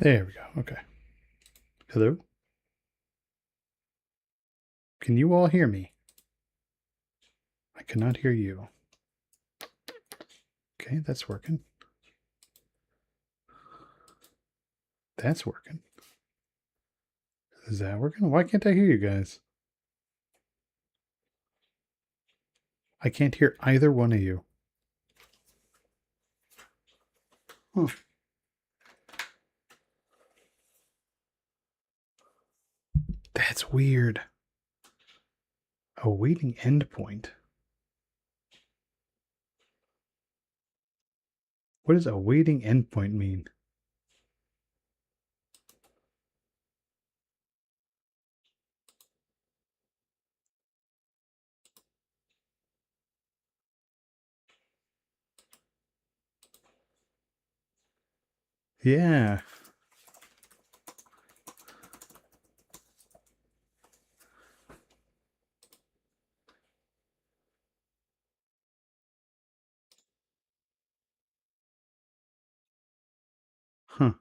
There we go. Okay. Hello? Can you all hear me? I cannot hear you. Okay, that's working. That's working. Is that working? Why can't I hear you guys? I can't hear either one of you. Huh. That's weird. Awaiting endpoint. What does awaiting endpoint mean? Yeah. Huh.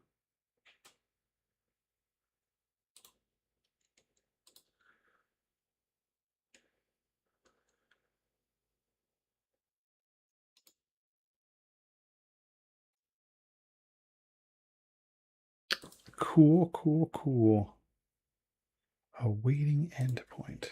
Cool, cool, cool. Awaiting endpoint.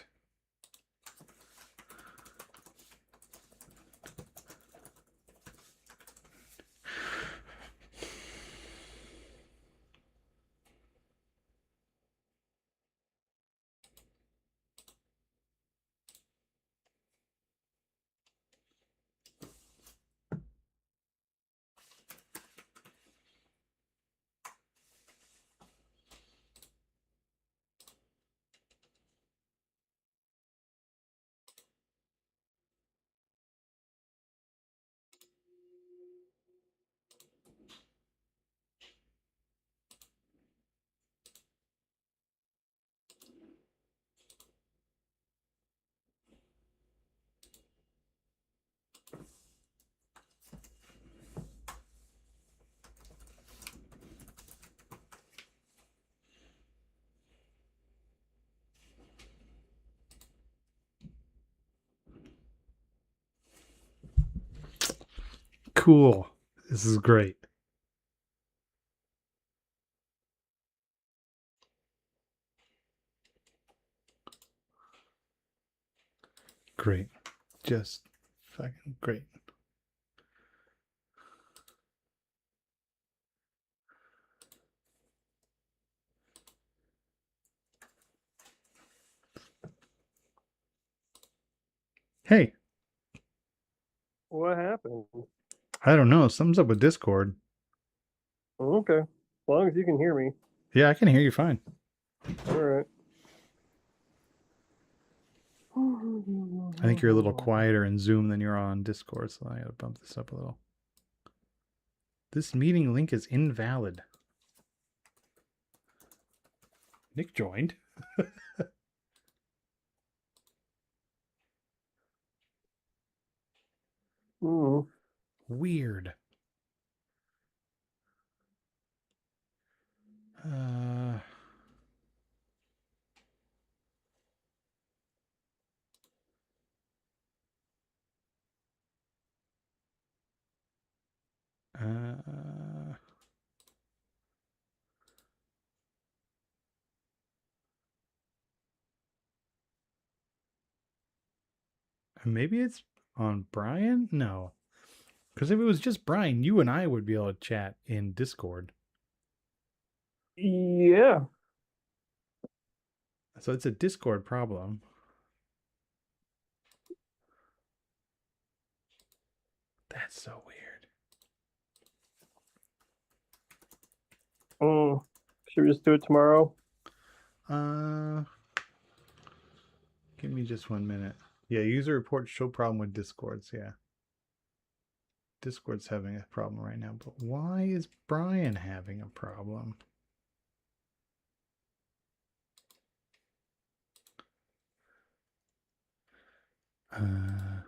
Cool. This is great. Great. Just fucking great. Hey, What happened? I don't know. Something's up with Discord. Okay. As long as you can hear me. Yeah, I can hear you fine. All right. I think you're a little quieter in Zoom than you're on Discord, so I gotta bump this up a little. This meeting link is invalid. Nick joined. Mm. Weird. Uh, uh, maybe it's on Brian? No. Because if it was just Brian, you and I would be able to chat in Discord. Yeah. So it's a Discord problem. That's so weird. Mm. Should we just do it tomorrow? Uh, Give me just 1 minute. Yeah, user report show problem with Discords. Yeah. Discord's having a problem right now, but why is Brian having a problem? Uh,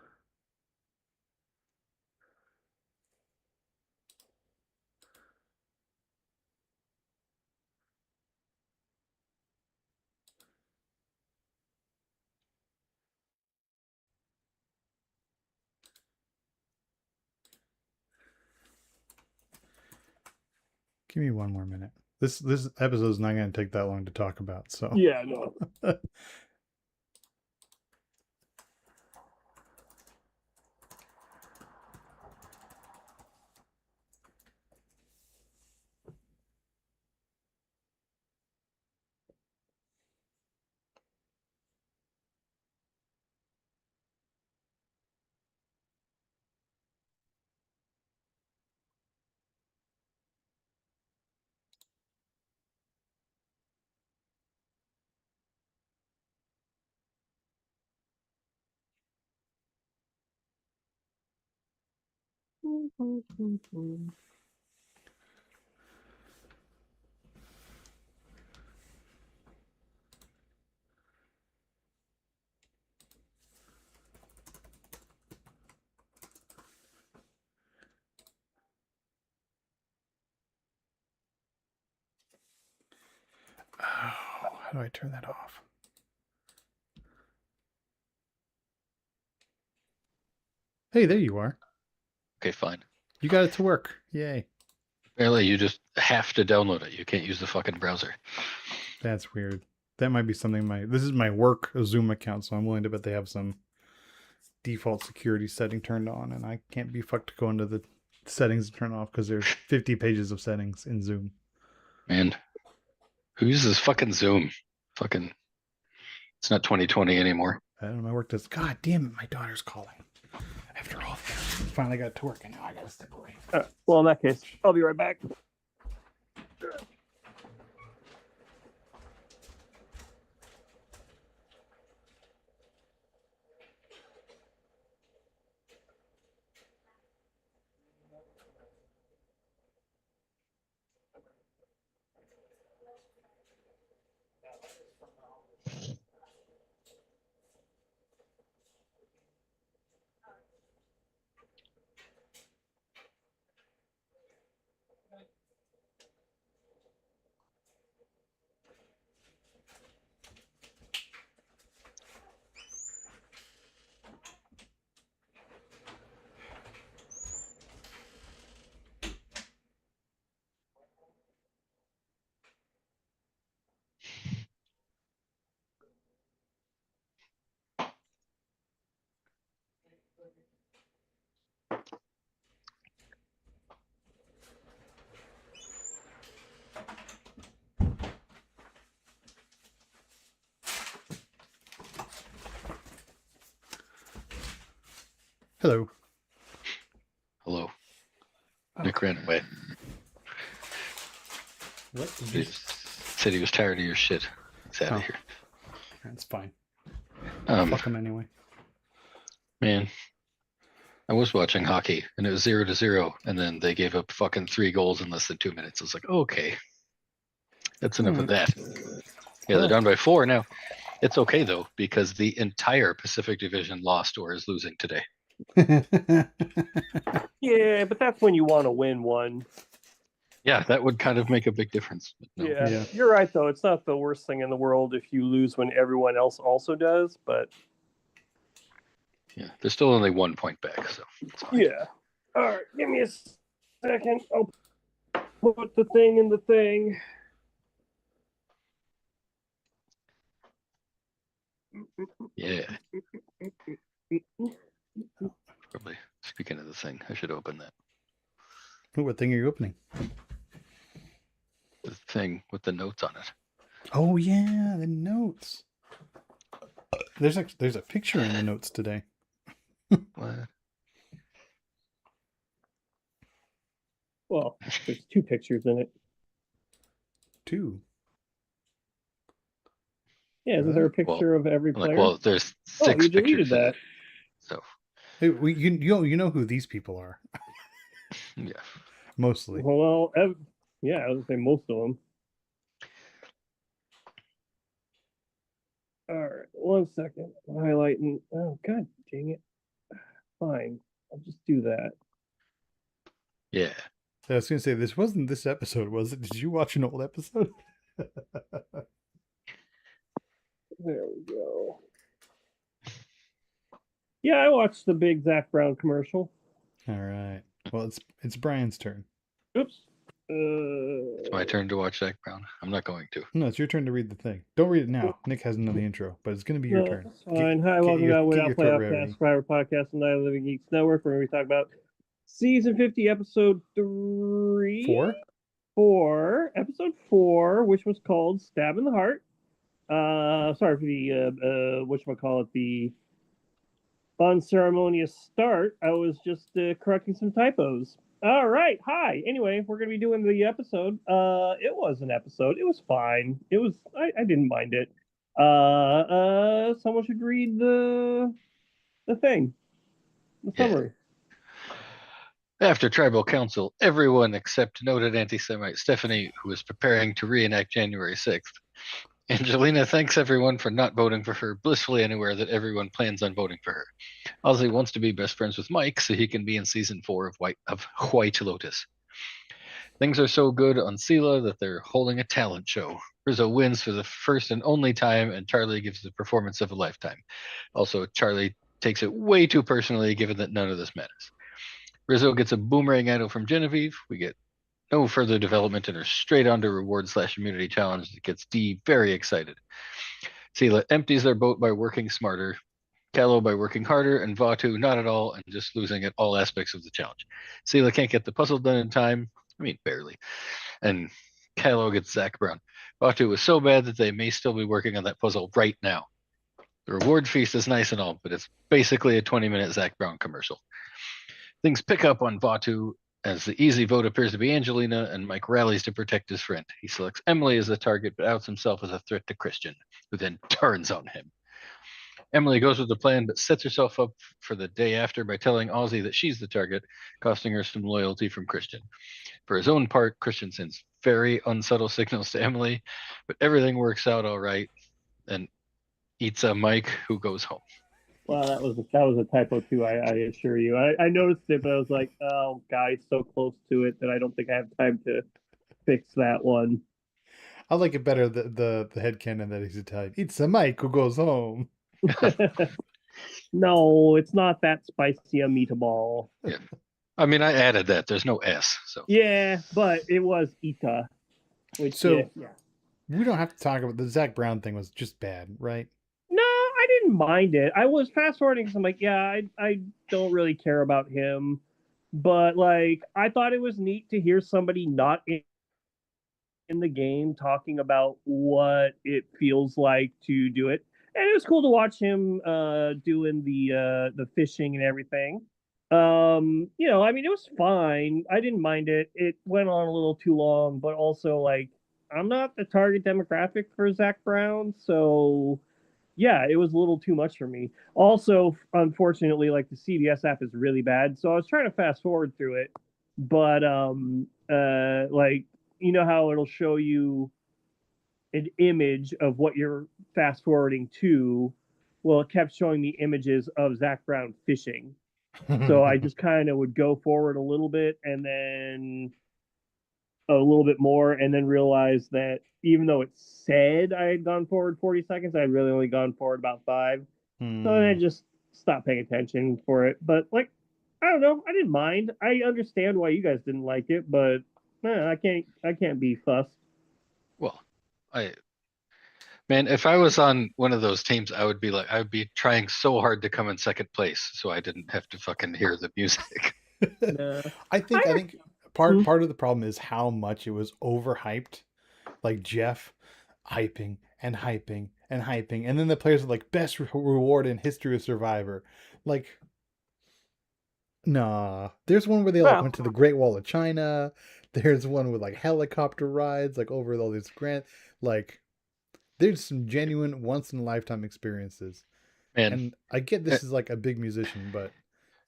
Give me one more minute. This episode is not going to take that long to talk about. So Yeah, no. how do I turn that off? Hey, there you are. Okay, fine. You got it to work. Yay. Apparently, you just have to download it. You can't use the fucking browser. That's weird. That might be something this is my work Zoom account, so I'm willing to bet they have some default security setting turned on, and I can't be fucked to go into the settings and turn off because there's 50 pages of settings in Zoom. Man, who uses fucking Zoom? Fucking, it's not 2020 anymore. I don't know. My work does. God damn it! My daughter's calling. After all, finally got it to work, and now I gotta step away. Well, in that case, I'll be right back. Hello. Hello. Nick ran away. What did He you? said he was tired of your shit. He's out of here. That's fine. Um, Fuck him anyway. Man, I was watching hockey and it was 0-0, and then they gave up fucking 3 goals in less than 2 minutes. I was like, okay, that's enough of that. Yeah, they're down by 4 now. It's okay though, because the entire Pacific Division lost or is losing today. Yeah, but that's when you want to win one. Yeah, that would kind of make a big difference. But no. Yeah, you're right though. It's not the worst thing in the world if you lose when everyone else also does, but Yeah, they're still only 1 point back, so it's fine. yeah. All right, give me a second. I'll put the thing in the thing. Yeah. Probably. Speaking of the thing, I should open that. Ooh, what thing are you opening? The thing with the notes on it. Oh yeah, the notes. There's a picture in the notes today. What? Well, there's 2 pictures in it. 2. Yeah, isn't there a picture of every player? Like, well, there's 6 you deleted pictures in that. it. So Hey, you know who these people are. yeah. Mostly. Well, yeah, I would say most of them. All right, 1 second. Highlighting. Oh, god dang it. Fine. I'll just do that. Yeah. I was gonna say this wasn't this episode, was it? Did you watch an old episode? There we go. Yeah, I watched the big Zac Brown commercial. All right. Well, it's Brian's turn. Oops. It's my turn to watch Zac Brown. I'm not going to. No, it's your turn to read the thing. Don't read it now. Nick hasn't done the intro, but it's going to be your No, turn. that's fine. Hi, welcome to Get Outwit, your outplay, throat outcast, ready. Survivor podcast, and Night of the Living Geeks Network, where we talk about season 50, episode 4? 4, which was called Stab in the Heart. Sorry for the whatchamacallit, the unceremonious start. I was just correcting some typos. All right, hi. Anyway, we're gonna be doing the episode. It was an episode. It was fine. It was. I didn't mind it. Someone should read the thing, the Yeah. summary. After tribal council, everyone except noted anti-Semite Stephanie, who is preparing to reenact January 6th. Angelina thanks everyone for not voting for her, blissfully unaware that everyone plans on voting for her. Ozzy wants to be best friends with Mike so he can be in season 4 of White Lotus. Things are so good on Sela that they're holding a talent show. Rizzo wins for the first and only time, and Charlie gives the performance of a lifetime. Also, Charlie takes it way too personally, given that none of this matters. Rizzo gets a boomerang idol from Genevieve. We get no further development and are straight on to reward/immunity challenge that gets Dee very excited. Sela empties their boat by working smarter, Callow by working harder, and Vatu not at all and just losing at all aspects of the challenge. Sela can't get the puzzle done in time. I mean, barely. And Callow gets Zac Brown. Vatu was so bad that they may still be working on that puzzle right now. The reward feast is nice and all, but it's basically a 20-minute Zac Brown commercial. Things pick up on Vatu as the easy vote appears to be Angelina, and Mike rallies to protect his friend. He selects Emily as the target, but outs himself as a threat to Christian, who then turns on him. Emily goes with the plan, but sets herself up for the day after by telling Ozzy that she's the target, costing her some loyalty from Christian. For his own part, Christian sends very unsubtle signals to Emily, but everything works out all right, and eats a Mike, who goes home. Well, that was a typo too. I assure you. I noticed it, but I was like, oh, guys, so close to it that I don't think I have time to fix that one. I like it better the headcanon that he's Italian. It's a Mike who goes home. No, it's not that spicy a meatball. Yeah. I mean, I added that. There's no S, so. Yeah, but it was Ita. Which, So yeah. we don't have to talk about the Zac Brown thing was just bad, right? No, I didn't mind it. I was fast forwarding because I'm like, yeah, I don't really care about him. But like, I thought it was neat to hear somebody not in the game talking about what it feels like to do it. And it was cool to watch him doing the fishing and everything. I mean, it was fine. I didn't mind it. It went on a little too long, but also like I'm not the target demographic for Zac Brown, so yeah, it was a little too much for me. Also, unfortunately, like the CBS app is really bad, so I was trying to fast forward through it, but like you know how it'll show you an image of what you're fast forwarding to. Well, it kept showing me images of Zac Brown fishing. So I just kind of would go forward a little bit and then a little bit more, and then realize that even though it said I had gone forward 40 seconds, I had really only gone forward about 5. So then I just stopped paying attention for it. But like, I don't know. I didn't mind. I understand why you guys didn't like it, but I can't be fussed. Well, man, if I was on one of those teams, I would be trying so hard to come in second place so I didn't have to fucking hear the music. I think part of the problem is how much it was overhyped. Like Jeff hyping and hyping and hyping, and then the players are like best reward in history of Survivor. Like, nah. There's one where they like went to the Great Wall of China. There's one with like helicopter rides, like over all these like. There's some genuine once in a lifetime experiences. Man, and I get this is like a big musician, but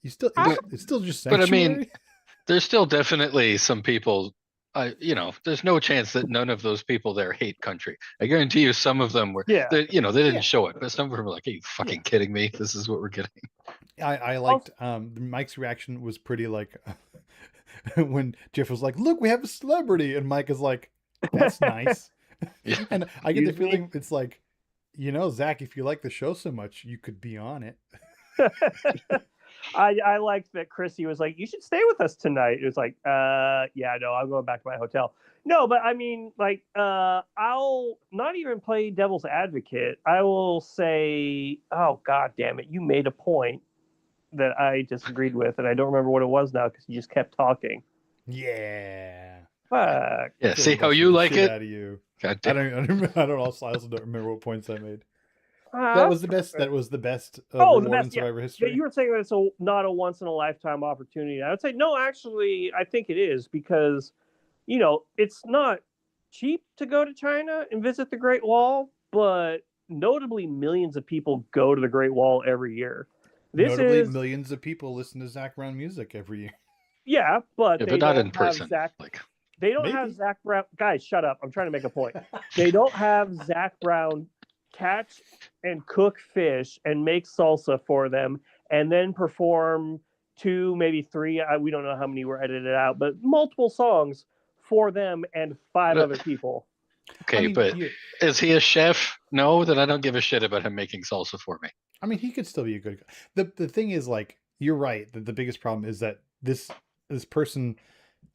it's still just But I sanctuary. mean, there's still definitely some people. There's no chance that none of those people there hate country. I guarantee you, some of them were. Yeah. They didn't show it, but some of them were like, "Are you fucking kidding me? This is what we're getting." I liked Mike's reaction was pretty like when Jeff was like, "Look, we have a celebrity," and Mike is like, "That's nice." Yeah. And I get the feeling it's like, Zach, if you like the show so much, you could be on it. I liked that Chrissy was like, "You should stay with us tonight." It was like, yeah, no, I'm going back to my hotel. No, but I mean, like, I'll not even play devil's advocate. I will say, oh god damn it, you made a point that I disagreed with, and I don't remember what it was now because you just kept talking. Yeah. Fuck. Yeah, see how Filibustered you the like shit it? out of you. God I damn. don't. I don't. I also don't remember what points I made. Uh, That was the best oh, the reward in best, yeah. Survivor Yeah, history. you were saying that it's not a once in a lifetime opportunity. I would say no. Actually, I think it is because it's not cheap to go to China and visit the Great Wall, but notably millions of people go to the Great Wall every year. This Notably, is millions of people listen to Zac Brown music every year. yeah, but Yeah, they but not in don't have person. Zach. Like, They don't have Maybe. Zach Brown. Guys, shut up! I'm trying to make a point. They don't have Zach Brown catch and cook fish and make salsa for them, and then perform two, maybe three. We don't know how many were edited out, but multiple songs for them and five other people. okay, I mean, but is he a chef? No, then I don't give a shit about him making salsa for me. I mean, he could still be a good guy. The thing is, like, you're right that the biggest problem is that this person,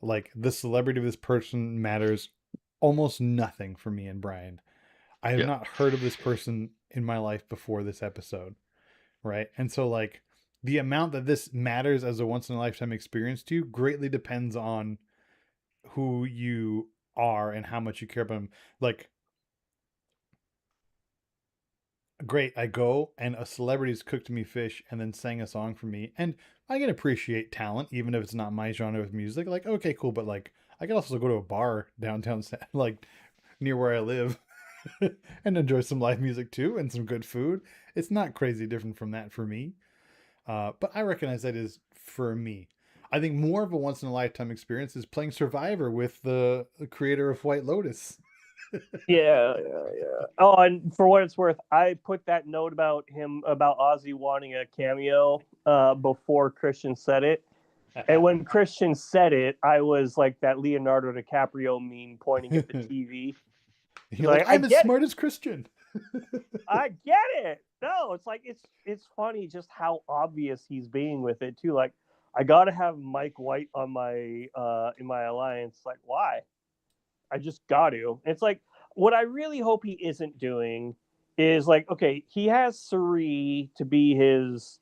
like, the celebrity of this person matters almost nothing for me and Brian. I have Yeah. not heard of this person in my life before this episode, right? And so, like, the amount that this matters as a once in a lifetime experience to you greatly depends on who you are and how much you care about them. Like, great, I go and a celebrity's cooked me fish and then sang a song for me, and I can appreciate talent even if it's not my genre of music. Like, okay, cool, but like, I could also go to a bar downtown, like near where I live, and enjoy some live music too and some good food. It's not crazy different from that for me, but I recognize that is for me. I think more of a once in a lifetime experience is playing Survivor with the creator of White Lotus. Yeah. Oh, and for what it's worth, I put that note about him about Ozzy wanting a cameo before Christian said it. And when Christian said it, I was like that Leonardo DiCaprio meme pointing at the TV. You're like, I'm as smart as Christian. I get it. No, it's like it's funny just how obvious he's being with it too. Like, I gotta have Mike White on my in my alliance. Like, why? I just got to. It's like what I really hope he isn't doing is like, okay, he has Suri to be his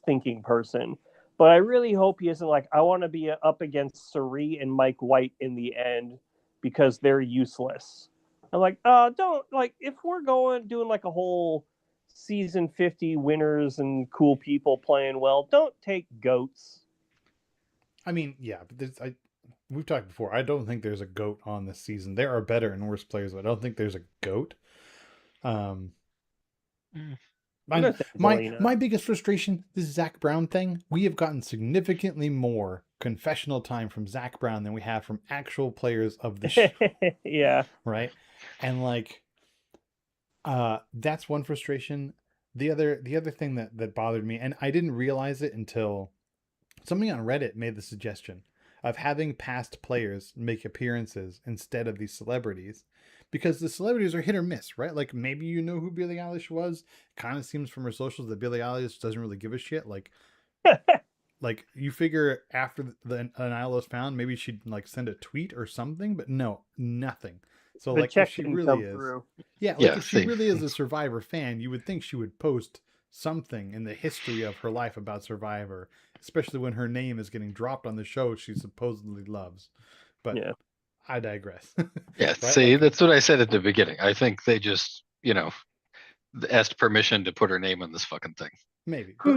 thinking person, but I really hope he isn't like, I want to be up against Suri and Mike White in the end because they're useless. I'm like, don't like if we're going doing like a whole season 50 winners and cool people playing well, don't take goats. I mean, yeah, but we've talked before. I don't think there's a goat on this season. There are better and worse players, but I don't think there's a goat. Um, my biggest frustration, this Zac Brown thing. We have gotten significantly more confessional time from Zac Brown than we have from actual players of the show. Yeah. Right, and like, that's one frustration. The other thing that bothered me, and I didn't realize it until somebody on Reddit made the suggestion of having past players make appearances instead of these celebrities, because the celebrities are hit or miss, right? Like, maybe you know who Billie Eilish was. Kind of seems from her socials that Billie Eilish doesn't really give a shit. Like you figure after an idol is found, maybe she'd like send a tweet or something, but no, nothing. So the like, check if she didn't really come is, through. yeah, like if she really is a Survivor fan, you would think she would post something in the history of her life about Survivor, especially when her name is getting dropped on the show she supposedly loves. But yeah. I digress. Yeah, Right? see, Like, that's what I said at the beginning. I think they just, asked permission to put her name on this fucking thing. maybe, but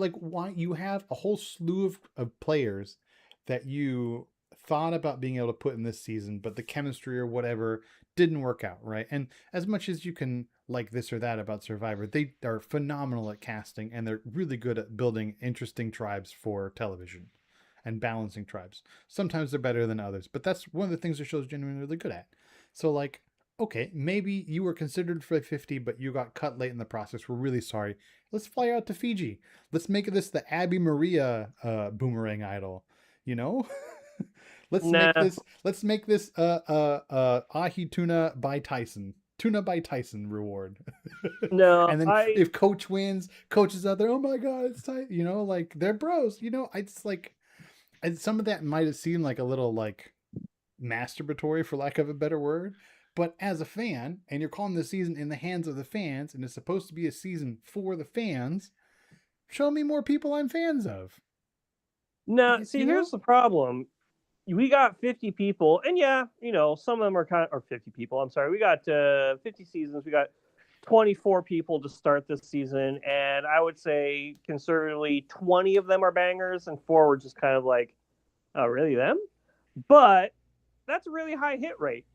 like, why you have a whole slew of players that you thought about being able to put in this season, but the chemistry or whatever didn't work out, right? And as much as you can like this or that about Survivor, they are phenomenal at casting and they're really good at building interesting tribes for television and balancing tribes. Sometimes they're better than others, but that's one of the things the show's genuinely really good at. So like, okay, maybe you were considered for 50, but you got cut late in the process. We're really sorry. Let's fly out to Fiji. Let's make this the Abby Maria boomerang idol. You know, let's make this Ahi Tuna by Tyson. Tuna by Tyson reward. No, And then if Coach wins, Coach is out there. Oh my God, it's tight. You know, like they're bros. You know, I just like, and some of that might have seemed like a little like masturbatory, for lack of a better word. But as a fan, and you're calling the season in the hands of the fans, and it's supposed to be a season for the fans, show me more people I'm fans of. no. See, You know? here's the problem. We got 50 people, and yeah, some of them are or 50 people. I'm sorry. We got 50 seasons. We got 24 people to start this season, and I would say conservatively 20 of them are bangers, and 4 were just kind of like, oh, really them? But that's a really high hit rate.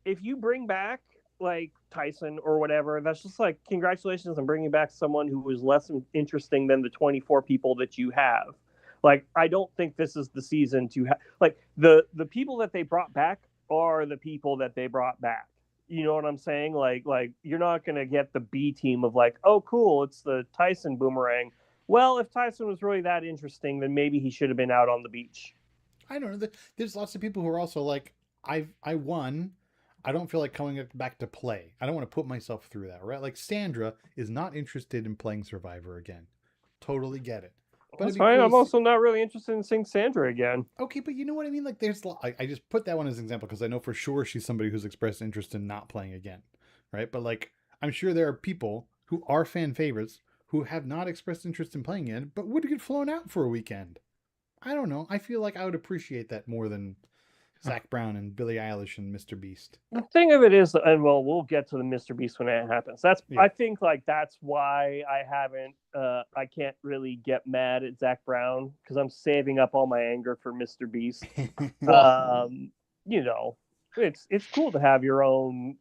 If you bring back like Tyson or whatever, that's just like congratulations on bringing back someone who was less interesting than the 24 people that you have. Like, I don't think this is the season to have like the people that they brought back are the people that they brought back. You know what I'm saying? Like you're not gonna get the B team of like, oh cool, it's the Tyson boomerang. Well, if Tyson was really that interesting, then maybe he should have been out on the beach. I don't know. There's lots of people who are also like, I won. I don't feel like coming back to play. I don't want to put myself through that, right? Like Sandra is not interested in playing Survivor again. Totally get it. But That's it'd be fine. cool I'm to also not really interested in seeing Sandra again. Okay, but you know what I mean? Like, I just put that one as an example because I know for sure she's somebody who's expressed interest in not playing again, right? But like, I'm sure there are people who are fan favorites who have not expressed interest in playing it, but would get flown out for a weekend. I don't know. I feel like I would appreciate that more than Zac Brown and Billie Eilish and Mr. Beast. The thing of it is, and well, we'll get to the Mr. Beast when that happens. Yeah. I think like that's why I can't really get mad at Zac Brown because I'm saving up all my anger for Mr. Beast. You know, it's cool to have your own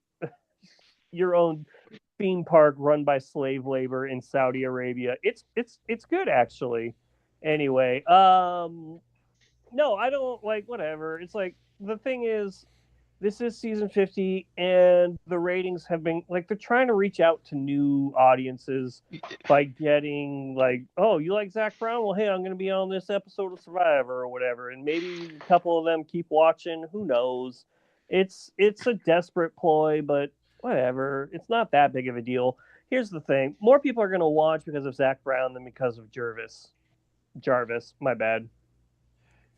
theme park run by slave labor in Saudi Arabia. It's good actually. Anyway, no, I don't like whatever. It's like the thing is this is season 50 and the ratings have been like they're trying to reach out to new audiences by getting like, oh, you like Zac Brown? Well, hey, I'm going to be on this episode of Survivor or whatever, and maybe a couple of them keep watching. Who knows? It's a desperate ploy, but whatever. It's not that big of a deal. Here's the thing: more people are going to watch because of Zac Brown than because of Jarvis, my bad.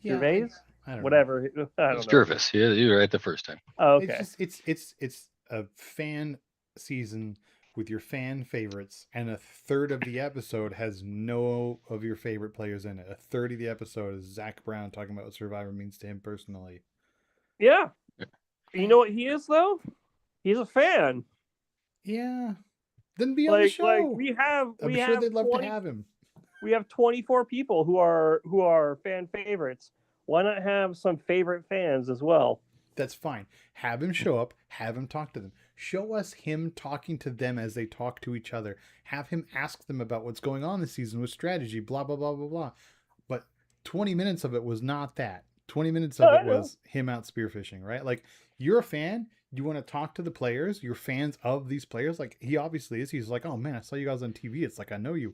Yeah, Gervais? I don't Whatever. I It's don't know. Jervis. Yeah, you were right the first time. Oh, know. okay. It's a fan season with your fan favorites, and a third of the episode has no of your favorite players in it. A third of the episode is Zac Brown talking about what Survivor means to him personally. Yeah. You know what he is though? He's a fan. Yeah. Then be on the show. Like we have they'd love 20, to have him. We have 24 people who are fan favorites. Why not have some favorite fans as well? That's fine. Have him show up, have him talk to them. Show us him talking to them as they talk to each other. Have him ask them about what's going on this season with strategy, blah, blah, blah, blah, blah. But 20 minutes of it was not that. 20 minutes of it was him out spearfishing, right? Like, you're a fan, you want to talk to the players, you're fans of these players. Like, he obviously is. He's like, oh man, I saw you guys on TV. It's like, I know you.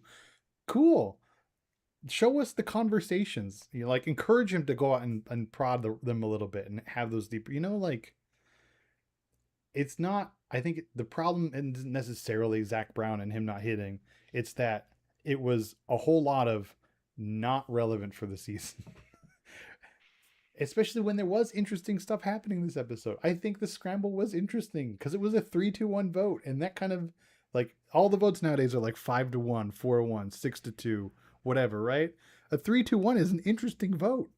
Cool. Show us the conversations. You know, like, encourage him to go out and prod them a little bit and have those deeper, like, it's not, I think the problem isn't necessarily Zac Brown and him not hitting. It's that it was a whole lot of not relevant for the season. Especially when there was interesting stuff happening this episode. I think the scramble was interesting because it was a 3-2-1 vote. And that kind of, like, all the votes nowadays are like 5-1, 4-1, 6-2, whatever, right? A 3-2-1 is an interesting vote.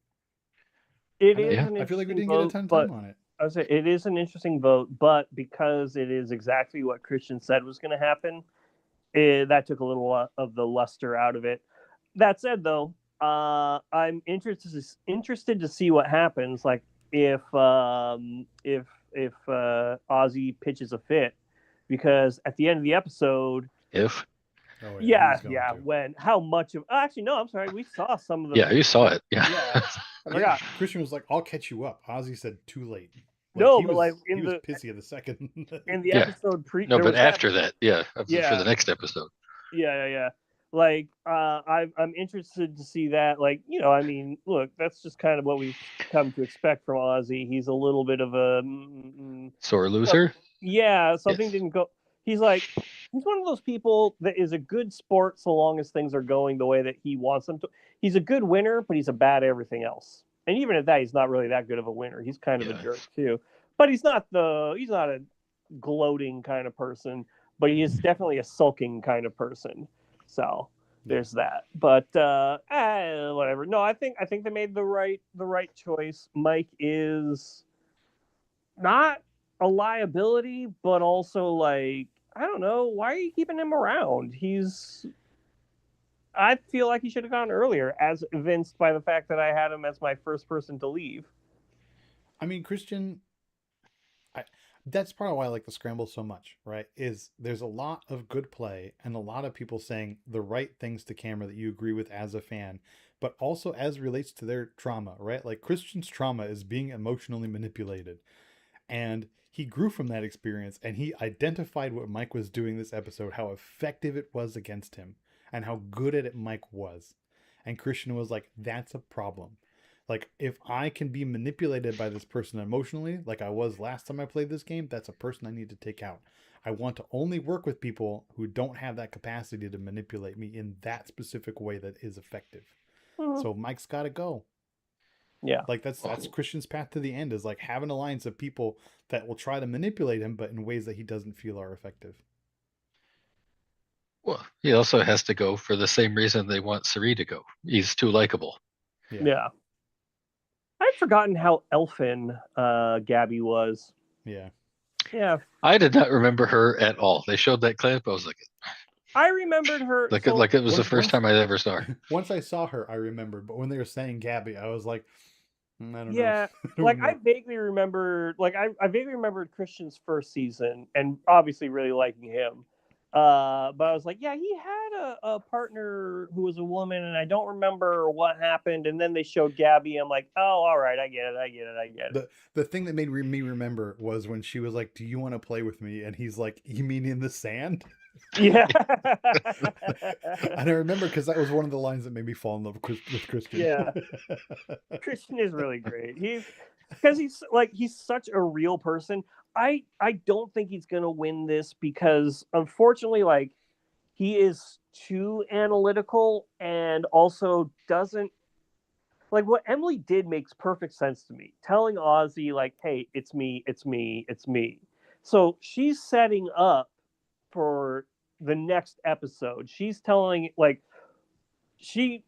It is. An I feel like we didn't vote, get a ton of time on it. I would say it is an interesting vote, but because it is exactly what Christian said was going to happen, that took a little of the luster out of it. That said, though, I'm interested to see what happens. Like if Ozzy pitches a fit, because at the end of the episode, when how much of actually no, I'm sorry, we saw some of the you saw it. Yeah. I forgot. Christian was like, "I'll catch you up." Ozzy said, "Too late." Like, he was pissy at the second. In the episode but after that, for the next episode. Yeah. Like, I'm interested to see that. Like, I mean, look, that's just kind of what we've come to expect from Ozzy. He's a little bit of a sore loser. Yeah, something Yes. didn't go. He's like, he's one of those people that is a good sport so long as things are going the way that he wants them to. He's a good winner, but he's a bad at everything else. And even at that, he's not really that good of a winner. He's kind of a Yeah. jerk too. But he's not a gloating kind of person, but he is definitely a sulking kind of person. So there's that. But whatever. No, I think they made the right choice. Mike is not a liability, but also like, I don't know, why are you keeping him around? I feel like he should have gone earlier, as evinced by the fact that I had him as my first person to leave. I mean, Christian, I, that's part of why I like the scramble so much, right? Is there's a lot of good play and a lot of people saying the right things to camera that you agree with as a fan, but also as relates to their trauma, right? Like Christian's trauma is being emotionally manipulated. And he grew from that experience and he identified what Mike was doing this episode, how effective it was against him, and how good at it Mike was. And Christian was like, that's a problem. Like, if I can be manipulated by this person emotionally, like I was last time I played this game, that's a person I need to take out. I want to only work with people who don't have that capacity to manipulate me in that specific way that is effective. Mhm. So Mike's got to go. Yeah. Like that's Christian's path to the end, is like have an alliance of people that will try to manipulate him, but in ways that he doesn't feel are effective. Well, he also has to go for the same reason they want Suri to go. He's too likable. Yeah. Yeah. I'd forgotten how elfin Gabby was. Yeah. Yeah. I did not remember her at all. They showed that clip. I was I remembered her. like So it was the first time I ever saw her. Once I saw her, I remembered. But when they were saying Gabby, I was like, I don't know. yeah, I don't like know. I vaguely remembered, I vaguely remembered Christian's first season, and obviously really liking him. But I was like, yeah, he had a partner who was a woman, and I don't remember what happened. And then they showed Gabby. I'm like, oh, all right, I get it, I get it, I get it. The thing that made me remember was when she was like, "Do you want to play with me?" And he's like, "You mean in the sand?" Yeah. And I remember because that was one of the lines that made me fall in love with Christian. Yeah. Christian is really great. He's such a real person. I don't think he's gonna win this because unfortunately, like, he is too analytical and also doesn't like what Emily did makes perfect sense to me. Telling Ozzy like, "Hey, it's me, it's me, it's me." So she's setting up for the next episode. She's telling like she,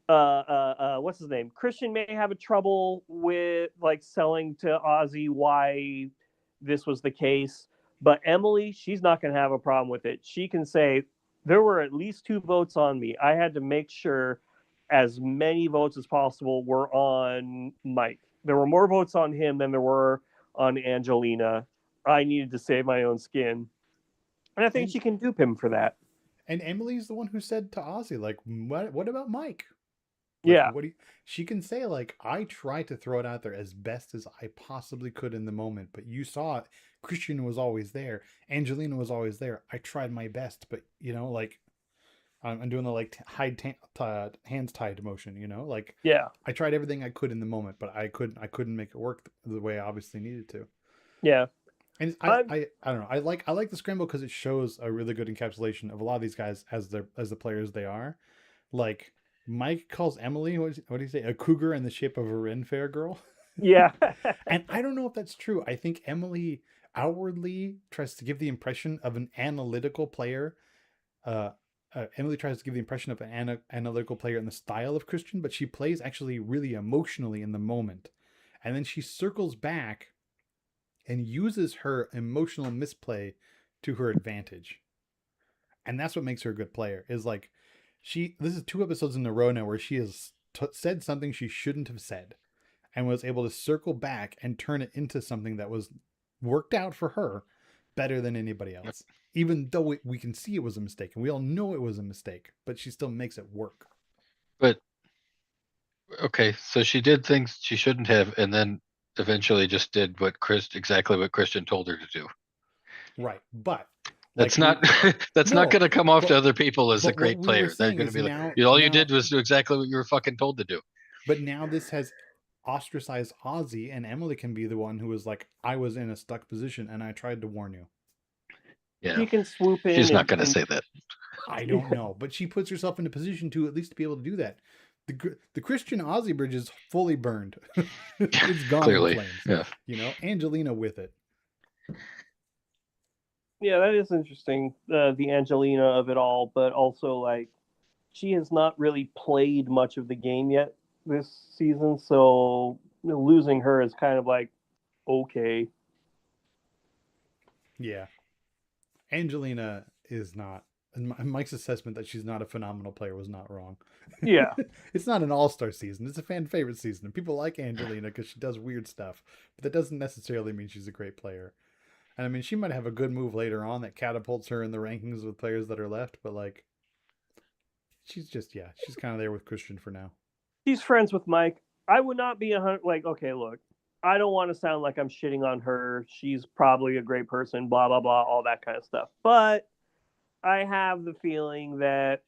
what's his name? Christian may have a trouble with like selling to Ozzy why this was the case, but Emily, she's not going to have a problem with it. She can say there were at least 2 votes on me. I had to make sure as many votes as possible were on Mike. There were more votes on him than there were on Angelina. I needed to save my own skin, and I think And she can dupe him for that. and Emily's the one who said to Ozzy, like, what about Mike? Like, Yeah, what do you, she can say, like, I tried to throw it out there as best as I possibly could in the moment, but you saw it. Christian was always there. Angelina was always there. I tried my best, but like I'm doing the like hands tied motion, like yeah, I tried everything I could in the moment, but I couldn't make it work the way I obviously needed to. yeah. And I'm I don't know. I like the scramble because it shows a really good encapsulation of a lot of these guys as the players they are. Like Mike calls Emily, what do you say, a cougar in the shape of a Ren Fair girl. Yeah. And I don't know if that's true. I think Emily outwardly tries to give the impression of an analytical player. Uh, Emily tries to give the impression of an analytical player in the style of Christian, but she plays actually really emotionally in the moment. And then she circles back and uses her emotional misplay to her advantage. And that's what makes her a good player. Is like this is 2 episodes in a row now where she has said something she shouldn't have said and was able to circle back and turn it into something that was worked out for her better than anybody else. Even though we can see it was a mistake and we all know it was a mistake, but she still makes it work. But okay, so she did things she shouldn't have, and then eventually just did exactly what Christian told her to do. Right. But That's like not that's not no, going to come off but, to other people as a but what great we were player. They're saying going to is be like, now all you did was do exactly what you were fucking told to do. but now this has ostracize Ozzy, and Emily can be the one who was like, I was in a stuck position and I tried to warn you. Yeah, She can swoop in. she's not going to say that. I don't know, but she puts herself in a position to at least be able to do that. The Christian Ozzy bridge is fully burned. It's gone Clearly, in flames. yeah. You know, Angelina with it. Yeah, that is interesting. The Angelina of it all, but also like she has not really played much of the game yet this season, so losing her is kind of like okay. Yeah. Angelina is not. And Mike's assessment that she's not a phenomenal player was not wrong. Yeah. It's not an all-star season. It's a fan favorite season. And people like Angelina because she does weird stuff. But that doesn't necessarily mean she's a great player. And I mean, she might have a good move later on that catapults her in the rankings with players that are left. But like, she's just, yeah, she's kind of there with Christian for now. She's friends with Mike. I would not be like, okay, look, I don't want to sound like I'm shitting on her. She's probably a great person, blah, blah, blah, all that kind of stuff. But I have the feeling that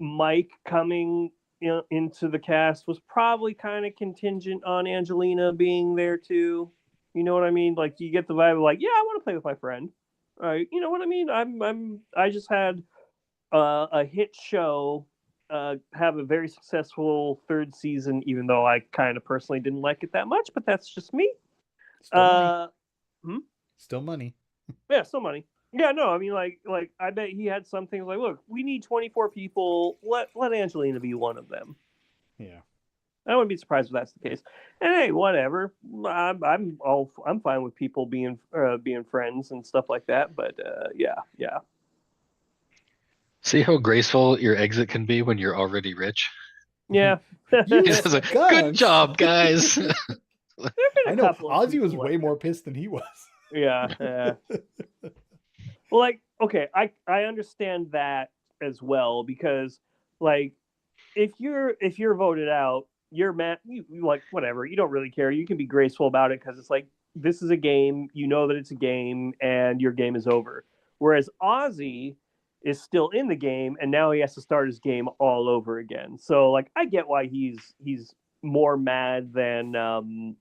Mike coming into the cast was probably kind of contingent on Angelina being there too. You know what I mean? Like you get the vibe of like, yeah, I want to play with my friend. You know what I mean? I just had a hit show have a very successful third season, even though I kind of personally didn't like it that much, but that's just me. Still money. Still money. Yeah, still money. Yeah, no, I mean, like I bet he had some things like, look, we need 24 people. Let Angelina be one of them. Yeah. I wouldn't be surprised if that's the case. And hey, whatever. I'm fine with people being friends and stuff like that. But yeah. See how graceful your exit can be when you're already rich? Yeah. He's like, good job, guys. I know. Ozzy was way more pissed than he was. Yeah. Well, like, okay, I understand that as well because, like, if you're voted out, you're mad. You like whatever. You don't really care. You can be graceful about it because it's like this is a game. You know that it's a game, and your game is over. Whereas Ozzy is still in the game, and now he has to start his game all over again. So, like, I get why he's more mad than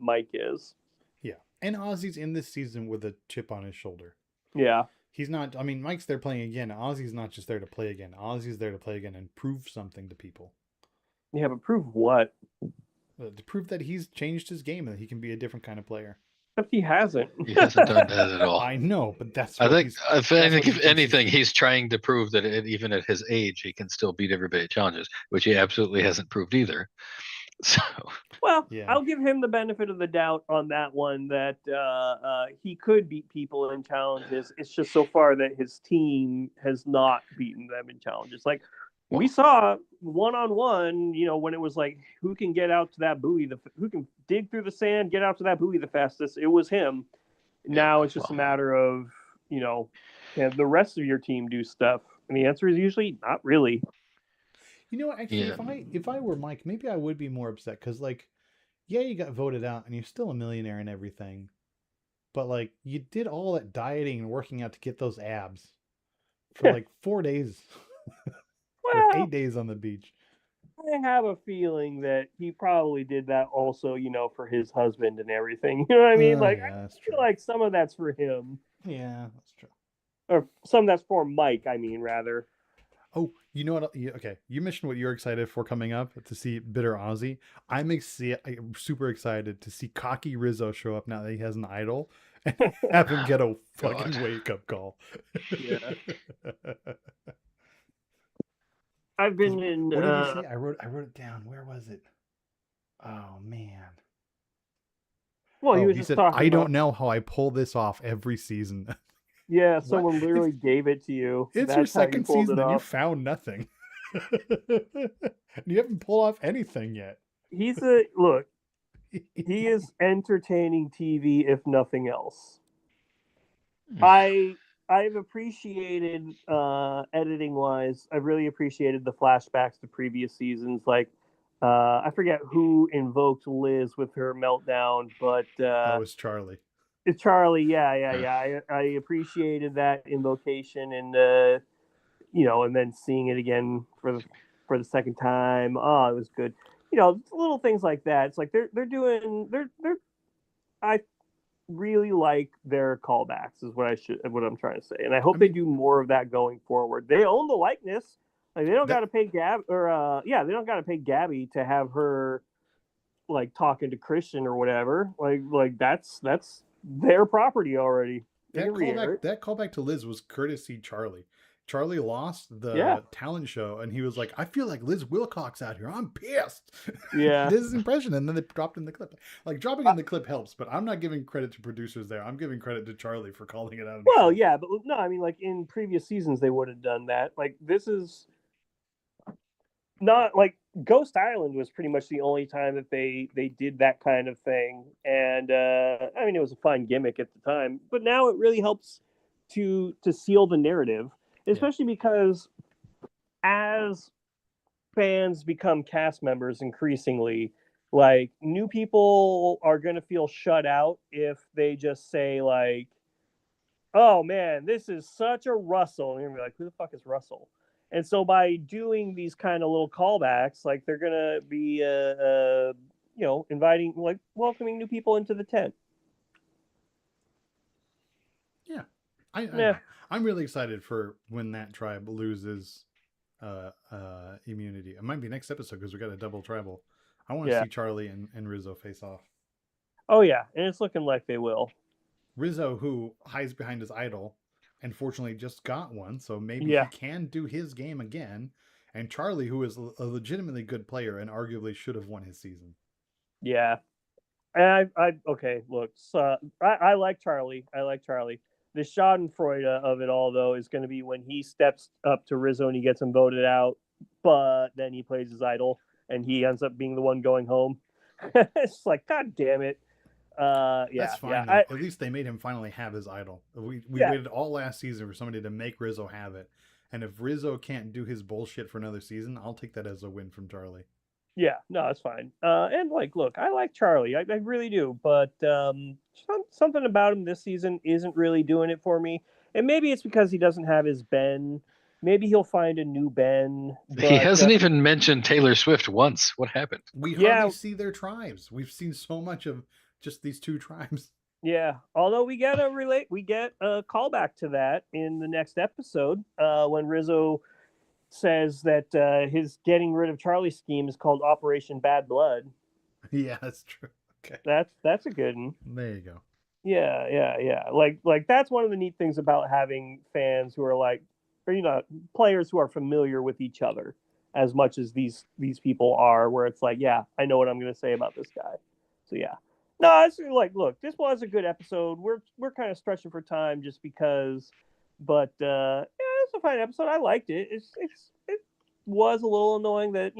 Mike is. Yeah, and Ozzy's in this season with a chip on his shoulder. Yeah. He's not, I mean, Mike's there playing again. Ozzy's not just there to play again. Ozzy's there to play again and prove something to people. Yeah, but prove what? To prove that he's changed his game and that he can be a different kind of player. Except he hasn't. He hasn't done that at all. I know, but that's I what think if anything, he's trying to prove that even at his age, he can still beat everybody at challenges, which he absolutely hasn't proved either. So, well, yeah. I'll give him the benefit of the doubt on that one that he could beat people in challenges. It's just so far that his team has not beaten them in challenges. Like we saw one-on-one, you know, when it was like who can get out to that buoy, who can dig through the sand, get out to that buoy the fastest. It was him. Now it's just a matter of, you know, can the rest of your team do stuff? And the answer is usually not really. You know, actually, if I were Mike, maybe I would be more upset because, like, yeah, you got voted out and you're still a millionaire and everything, but like, you did all that dieting and working out to get those abs for like 4 days, or 8 days on the beach. I have a feeling that he probably did that also, you know, for his husband and everything. You know what I mean? Like, yeah, I feel like some of that's for him. Yeah, that's true. Or some that's for Mike, I mean, rather. Oh, you know what? Okay, you mentioned what you're excited for coming up to see Bitter Ozzy. I'm super excited to see Cocky Rizzo show up now that he has an idol and have him get a fucking wake-up call. Yeah. I've been in. What did he say? I wrote it down. Where was it? Oh man. Well, he said, I don't know how I pull this off every season. Yeah, someone literally gave it to you. It's your second season and you found nothing. You haven't pulled off anything yet. He is entertaining TV, if nothing else. I've appreciated editing wise. I've really appreciated the flashbacks to previous seasons. Like I forget who invoked Liz with her meltdown, but it was Charlie. It's Charlie. Yeah. I appreciated that invocation and you know, and then seeing it again for the second time. Oh, it was good. little things like that. It's like they're doing they're I really like their callbacks is what I'm trying to say, and I hope they mean, do more of that going forward. They own the likeness. Like they don't got that to pay they don't got to pay Gabby to have her like talking to Christian or whatever. Like that's their property already. They can re-air it. that callback to Liz was courtesy Charlie. Charlie lost Yeah, the talent show, and he was like, "I feel like Liz Wilcox out here. I'm pissed." yeah. This is impression, and then they dropped in the clip. Like dropping in the clip helps, but I'm not giving credit to producers there. I'm giving credit to Charlie for calling it out. On the Well, show. yeah, but no, I mean, like in previous seasons, they would have done that. Like this is not like Ghost Island was pretty much the only time that they did that kind of thing, and I mean, it was a fun gimmick at the time, but now it really helps to seal the narrative, especially because as fans become cast members increasingly, like new people are going to feel shut out if they just say like, oh man, this is such a Russell. And you're gonna be like, who the fuck is Russell? And so by doing these kind of little callbacks, like they're gonna be, inviting, like welcoming new people into the tent. Yeah, I Yeah, know. I'm really excited for when that tribe loses immunity. It might be next episode because we got a double tribal. I want to yeah. see Charlie and Rizzo face off. Oh yeah, and it's looking like they will. Rizzo, who hides behind his idol, and fortunately just got one, so maybe he Yeah, can do his game again. And Charlie, who is a legitimately good player and arguably should have won his season. yeah. And I okay. Look, so I like Charlie. I like Charlie. The Schadenfreude of it all, though, is going to be when he steps up to Rizzo and he gets him voted out, but then he plays his idol and he ends up being the one going home. It's like, God damn it. That's Yeah, fine yeah, though. At least they made him finally have his idol. We yeah, waited all last season for somebody to make Rizzo have it. And if Rizzo can't do his bullshit for another season, I'll take that as a win from Charlie. yeah. No, it's fine. And like, look, I like Charlie. I really do, but something about him this season isn't really doing it for me. And maybe it's because he doesn't have his Ben. Maybe he'll find a new Ben, He but hasn't even mentioned Taylor Swift once. What happened? We yeah, hardly see their tribes. We've seen so much of just these two tribes. yeah. Although we get a callback to that in the next episode when Rizzo says that his getting rid of Charlie scheme is called Operation Bad Blood. Yeah, that's true. Okay. That's a good one. There you go. Yeah, yeah, yeah. Like that's one of the neat things about having fans who are like, or players who are familiar with each other as much as these people are. Where it's like, yeah, I know what I'm going to say about this guy. So yeah, no, it's like, look, this was a good episode. We're kind of stretching for time just because, but yeah, it's a fine episode. I liked it. It was a little annoying that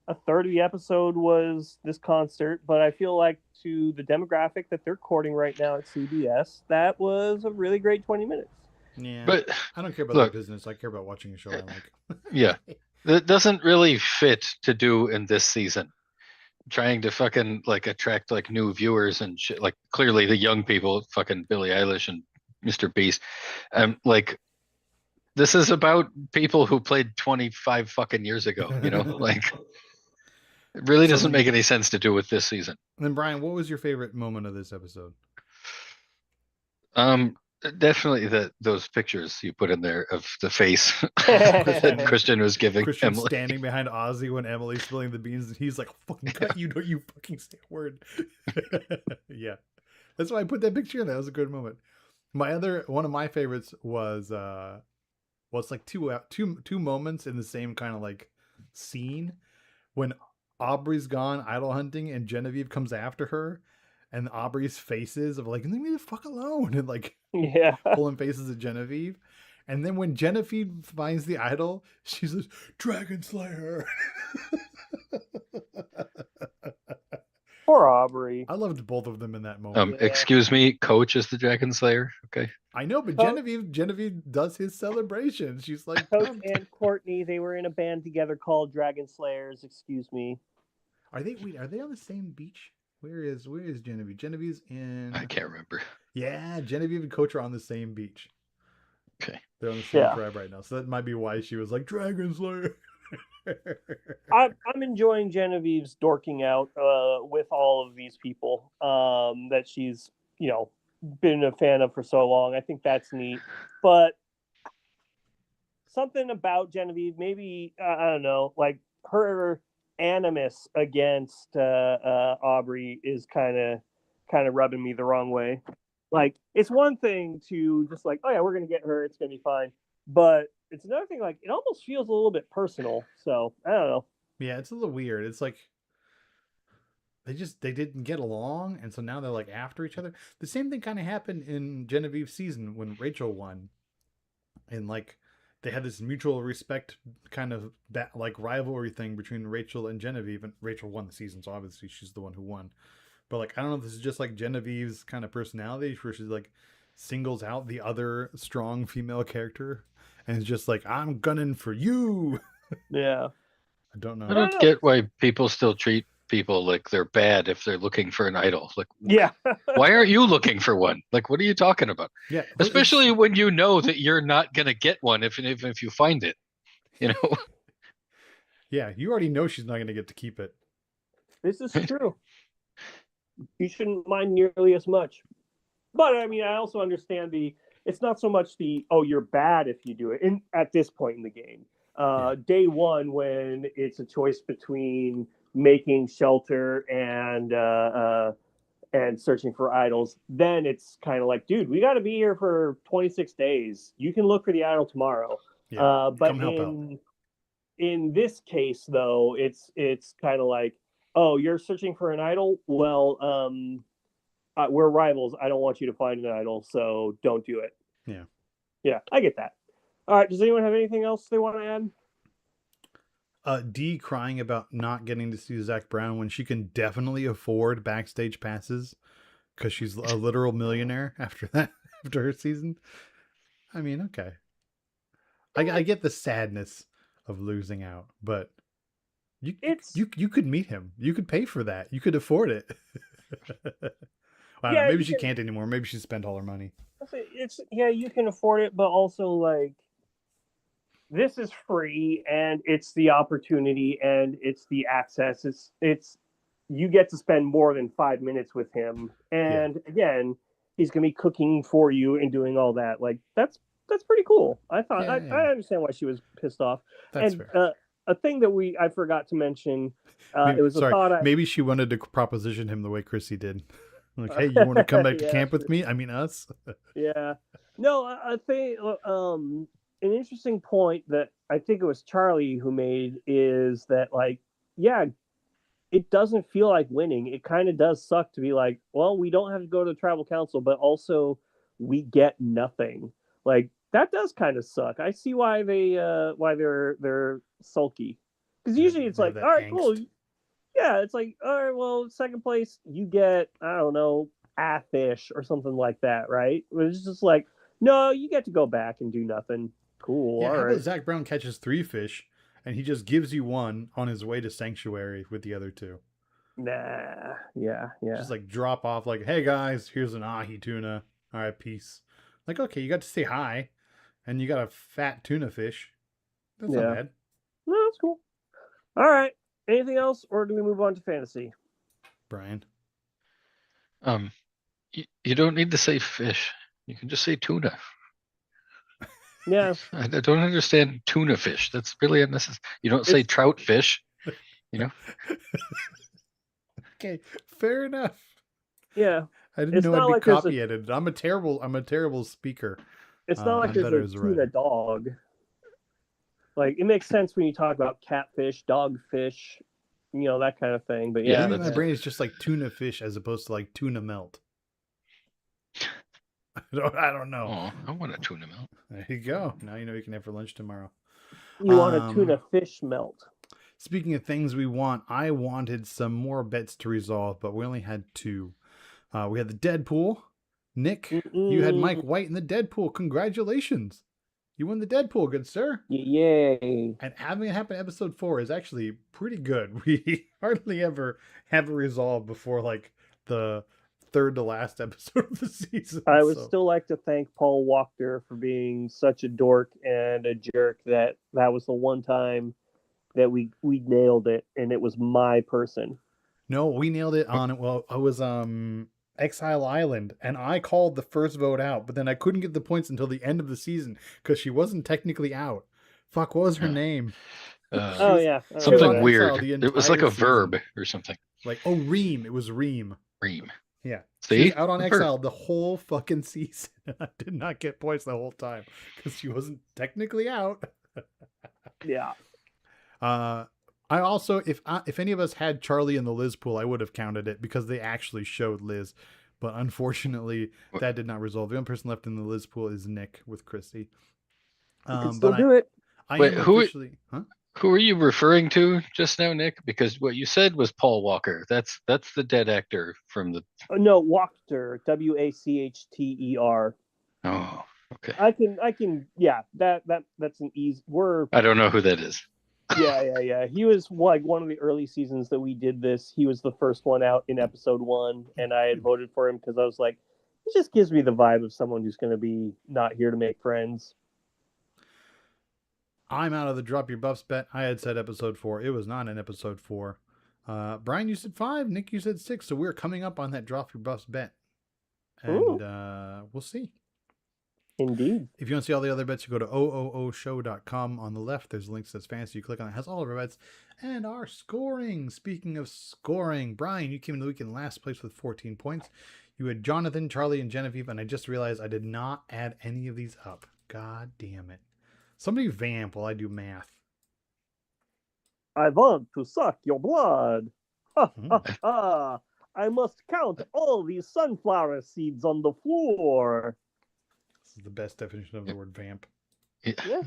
a third of the episode was this concert, but I feel like to the demographic that they're courting right now at CBS, that was a really great 20 minutes. Yeah. But I don't care about look, the business. I care about watching a show I like. yeah, that doesn't really fit to do in this season. Trying to fucking like attract like new viewers and shit. Like clearly the young people, fucking Billie Eilish and Mr. Beast. Like this is about people who played 25 fucking years ago. Like it really doesn't make any sense to do with this season. Then Brian, what was your favorite moment of this episode? Definitely those pictures you put in there of the face that Christian was giving Christian Emily. standing behind Ozzy when Emily's spilling the beans, and he's like, "Fucking cut you! Don't you fucking say a word." Yeah, that's why I put that picture in. That was a good moment. One of my favorites was it's like two moments in the same kind of like scene when Aubrey's gone idol hunting and Genevieve comes after her, and Aubrey's faces of like, leave me the fuck alone, and like yeah, pulling faces at Genevieve. And then when Genevieve finds the idol, she says, Dragon Slayer. poor Aubrey. I loved both of them in that moment. Excuse me, Coach is the Dragon Slayer. Okay. I know, but Genevieve does his celebration. She's like, Coach and Courtney, they were in a band together called Dragon Slayers. Excuse me. Are they on the same beach? Where is Genevieve? Genevieve's in. I can't remember. Yeah, Genevieve and Coach are on the same beach. Okay. They're on the same tribe right now, so that might be why she was like Dragon Slayer. I'm enjoying Genevieve's dorking out with all of these people that she's been a fan of for so long. I think that's neat, but something about Genevieve, maybe I don't know, like her animus against Aubrey is kind of rubbing me the wrong way. Like it's one thing to just like, oh yeah, we're gonna get her, it's gonna be fine, but it's another thing. Like it almost feels a little bit personal. So I don't know. Yeah, it's a little weird. It's like they didn't get along, and so now they're like after each other. The same thing kind of happened in Genevieve's season when Rachel won, and like they had this mutual respect kind of that like rivalry thing between Rachel and Genevieve, and Rachel won the season, so obviously she's the one who won. But like I don't know if this is just like Genevieve's kind of personality, where she's like singles out the other strong female character, and it's just like I'm gunning for you. Yeah. I don't know. I don't get why people still treat people like they're bad if they're looking for an idol. Like, Yeah. why aren't you looking for one? Like, what are you talking about? Yeah, especially when you know that you're not gonna get one, even if you find it. You know. Yeah, you already know she's not going to get to keep it. This is true. You shouldn't mind nearly as much. But I mean, I also understand it's not so much oh, you're bad if you do it at this point in the game. Day one, when it's a choice between making shelter and searching for idols, then it's kind of like, dude, we got to be here for 26 days. You can look for the idol tomorrow. Yeah, But come help out. In this case, though, it's kind of like, oh, you're searching for an idol. Well, we're rivals. I don't want you to find an idol, so don't do it. Yeah. Yeah, I get that. All right. Does anyone have anything else they want to add? Dee crying about not getting to see Zac Brown when she can definitely afford backstage passes because she's a literal millionaire after that, after her season. I mean, okay. I get the sadness of losing out, but you could meet him. You could pay for that. You could afford it. Well, Yeah, maybe she can't anymore. Maybe she spent all her money. You can afford it, but also like this is free and it's the opportunity and it's the access. It's you get to spend more than 5 minutes with him, and again, he's gonna be cooking for you and doing all that. Like that's pretty cool. I thought I understand why she was pissed off. That's and fair. A thing that I forgot to mention. It was a thought. Maybe she wanted to proposition him the way Chrissy did. Like, hey, you want to come back to camp with me? I mean, us. Yeah. No, I think an interesting point that I think it was Charlie who made is that like, yeah, it doesn't feel like winning. It kind of does suck to be like, well, we don't have to go to the tribal council, but also we get nothing. Like that does kind of suck. I see why they're sulky. Because usually it's like, all right, cool. Yeah, it's like, all right, well, second place, you get, I don't know, a fish or something like that, right? It's just like, no, you get to go back and do nothing. Cool. Yeah, all how right. about Zac Brown catches 3 fish and he just gives you one on his way to Sanctuary with the other 2? Nah, yeah. Just like drop off, like, hey guys, here's an ahi tuna. All right, peace. Like, okay, you got to say hi, and you got a fat tuna fish. That's not bad. No, that's cool. All right. Anything else, or do we move on to fantasy? Brian. You don't need to say fish. You can just say tuna. Yeah. I don't understand tuna fish. That's really unnecessary. You don't say trout fish. You know. Okay, fair enough. Yeah. I didn't know I'd be copy edited. I'm a terrible speaker. It's not like there's a tuna dog. Like it makes sense when you talk about catfish, dogfish, that kind of thing. But yeah, maybe my brain is just like tuna fish as opposed to like tuna melt. I don't know. Oh, I want a tuna melt. There you go. Now you know you can have for lunch tomorrow. You want a tuna fish melt. Speaking of things we want, I wanted some more bets to resolve, but we only had 2. We had the Deadpool. Nick, you had Mike White in the Deadpool. Congratulations. You won the Deadpool, good sir. Yay. And having it happen in episode 4 is actually pretty good. We hardly ever have a resolve before like the 3rd to last episode of the season. I would still like to thank Paul Walker for being such a dork and a jerk that was the one time that we nailed it, and it was my person. No, we nailed it on it. Well, I was Exile Island, and I called the first vote out, but then I couldn't get the points until the end of the season because she wasn't technically out. Fuck, what was her Yeah. name? Oh was- yeah, she was Something on weird. Exile the It was like entire a verb season. or something. Like, oh, Reem. It was Reem. Reem. Yeah. See? She was out on A verb. Exile the whole fucking season. I did not get points the whole time because she wasn't technically out. Yeah. I also, if any of us had Charlie in the Liz pool, I would have counted it because they actually showed Liz. But unfortunately, that did not resolve. The only person left in the Liz pool is Nick with Chrissy. You can still do it. Wait, who are you referring to just now, Nick? Because what you said was Paul Walker. That's the dead actor from the. No, Wachter, Wachter. Oh, okay. I can. Yeah, that's an easy. I don't know who that is. Yeah. He was like one of the early seasons that we did this. He was the first one out in episode 1, and I had voted for him because I was like, he just gives me the vibe of someone who's going to be not here to make friends. I'm out of the drop your buffs bet. I had said episode 4. It was not in episode 4. Brian, you said 5. Nick, you said 6. So we're coming up on that drop your buffs bet. And we'll see. Indeed. If you want to see all the other bets, you go to Oooshow.com. On the left, there's links to fantasy. You click on it. It has all of our bets and our scoring. Speaking of scoring, Brian, you came in the week in last place with 14 points. You had Jonathan, Charlie, and Genevieve, and I just realized I did not add any of these up. God damn it. Somebody vamp while I do math. I want to suck your blood. Ha, ha, ha. I must count all these sunflower seeds on the floor. This is the best definition of the word vamp. Yeah.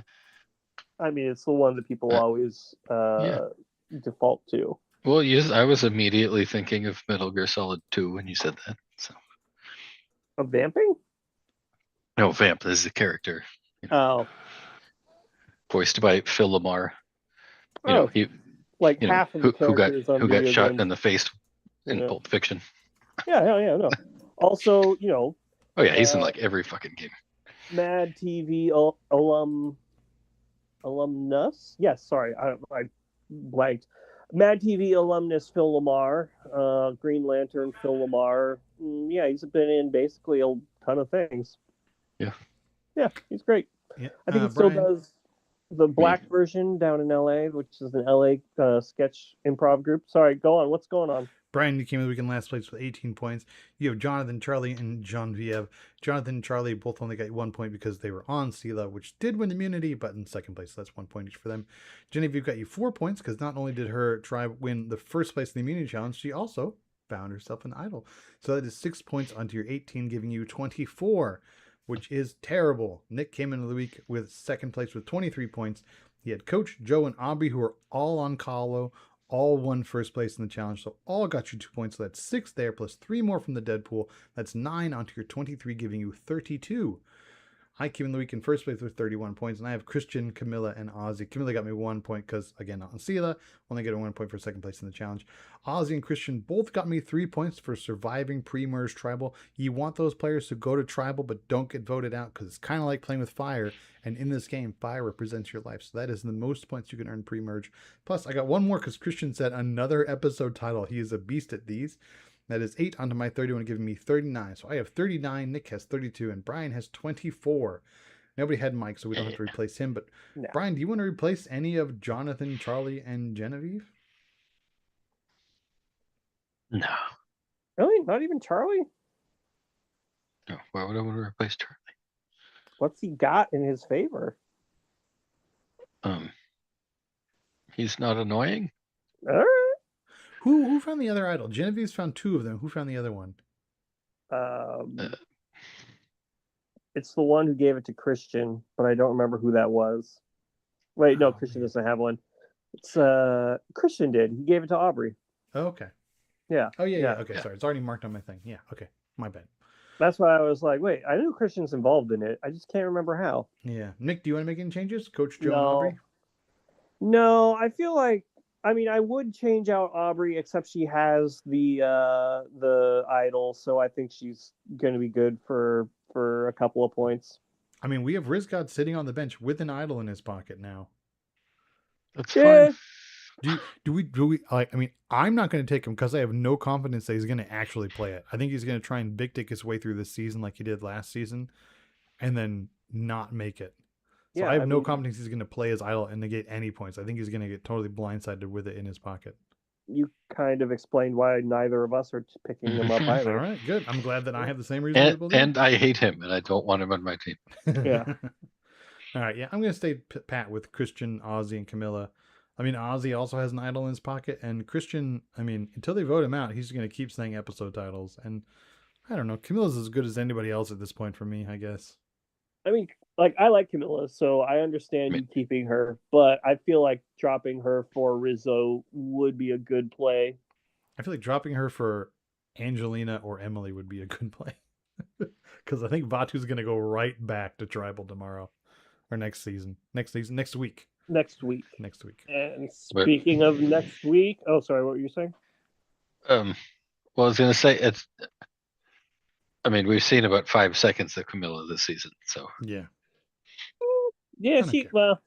I mean, it's the one that people always default to. Well, yes, I was immediately thinking of Metal Gear Solid 2 when you said that. So. Of vamping? No, Vamp is the character. Oh. Voiced by Phil Lamar. Half of the characters who got shot in the face in Pulp Fiction. Yeah, no. Also, Oh yeah, he's in like every fucking game. Mad TV alumnus. Yes, sorry, I blanked. Mad TV alumnus Phil Lamar, Green Lantern Phil Lamar. Yeah, he's been in basically a ton of things. Yeah, he's great. Yeah. I think he still does the black version down in LA, which is an LA sketch improv group. Sorry, go on. What's going on? Brian, you came in the week in last place with 18 points. You have Jonathan, Charlie, and Genevieve. Jonathan and Charlie both only got 1 point because they were on Sela, which did win immunity, but in second place, so that's 1 point each for them. Genevieve got you 4 points because not only did her tribe win the first place in the immunity challenge, she also found herself an idol. So that is 6 points onto your 18, giving you 24, which is terrible. Nick came into the week with second place with 23 points. He had Coach, Joe, and Aubrey, who are all on Kahlo, all won first place in the challenge, so all got you 2 points. So that's 6 there, plus 3 more from the Deadpool. That's 9 onto your 23, giving you 32. I came in the week in first place with 31 points, and I have Christian, Camilla, and Ozzy. Camilla got me 1 point because, again, not on Sela. Only get a 1 point for second place in the challenge. Ozzy and Christian both got me 3 points for surviving pre-merge tribal. You want those players to go to tribal but don't get voted out because it's kind of like playing with fire. And in this game, fire represents your life. So that is the most points you can earn pre-merge. Plus, I got 1 more because Christian said another episode title. He is a beast at these. That is 8 onto my 31, giving me 39. So I have 39, Nick has 32, and Brian has 24. Nobody had Mike, so we don't have to replace him. But no. Brian, do you want to replace any of Jonathan, Charlie, and Genevieve? No. Really? Not even Charlie? No. Why would I want to replace Charlie? What's he got in his favor? He's not annoying. All right. Who found the other idol? Genevieve's found 2 of them. Who found the other one? It's the one who gave it to Christian, but I don't remember who that was. Wait, no, Christian doesn't have one. It's Christian did. He gave it to Aubrey. Oh, okay. Yeah. Oh yeah. Okay, sorry. It's already marked on my thing. Yeah, okay. My bad. That's why I was like, wait, I knew Christian's involved in it. I just can't remember how. Yeah. Nick, do you want to make any changes? Coach Joe and Aubrey? No, I feel like I would change out Aubrey, except she has the idol, so I think she's going to be good for a couple of points. I mean, we have Rizgod sitting on the bench with an idol in his pocket now. That's fine. Do we like? I mean, I'm not going to take him because I have no confidence that he's going to actually play it. I think he's going to try and big dick his way through this season like he did last season, and then not make it. So Yeah, I have I no mean, confidence he's going to play his idol and negate any points. I think he's going to get totally blindsided with it in his pocket. you kind of explained why neither of us are picking him up All either. right, good. I'm glad that I have the same reason as both of And I hate him, and I don't want him on my team. you. Yeah. All right, yeah, I'm going to stay pat with Christian, Ozzy, and Camilla. I mean, Ozzy also has an idol in his pocket, and Christian, I mean, until they vote him out, he's going to keep saying episode titles. And I don't know, Camilla's as good as anybody else at this point for me, I guess. I mean, like I like Camilla, so I understand you keeping her, but I feel like dropping her for Rizzo would be a good play. I feel like dropping her for Angelina or Emily would be a good play. Because I think Vatu's going to go right back to Tribal tomorrow or next week. Next week. Next week. And speaking of next week, oh, sorry, what were you saying? Well, I was going to say it's. I mean, we've seen about 5 seconds of Camilla this season, so Yeah. Yeah, well,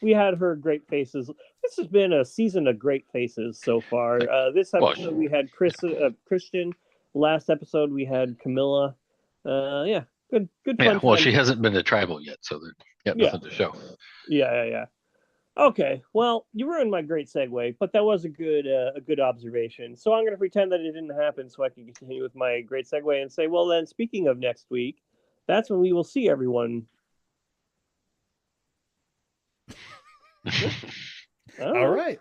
we had her great faces. This has been a season of great faces so far. This episode we had Christian. Last episode we had Camilla. Yeah, good fun. Yeah, well, she hasn't been to Tribal yet, so they've got nothing to show. Yeah. Okay, well, you ruined my great segue, but that was a good observation. So I'm going to pretend that it didn't happen so I can continue with my great segue and say, well, then, speaking of next week, that's when we will see everyone. All right.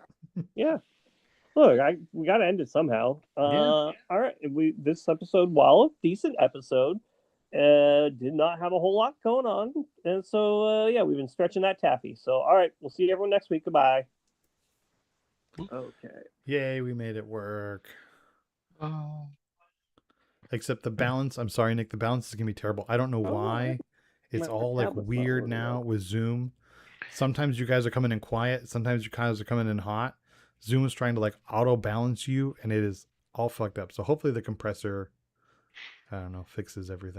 Yeah. Look, we got to end it somehow. All right. This episode, while a decent episode, did not have a whole lot going on, and so yeah, we've been stretching that taffy. So all right, we'll see everyone next week. Goodbye. Okay. Yay, we made it work. Except the balance. I'm sorry, Nick. The balance is gonna be terrible. I don't know why. It's all like weird now with Zoom. Sometimes you guys are coming in quiet. Sometimes you guys are coming in hot. Zoom is trying to like auto balance you, and it is all fucked up. So hopefully the compressor, I don't know, fixes everything.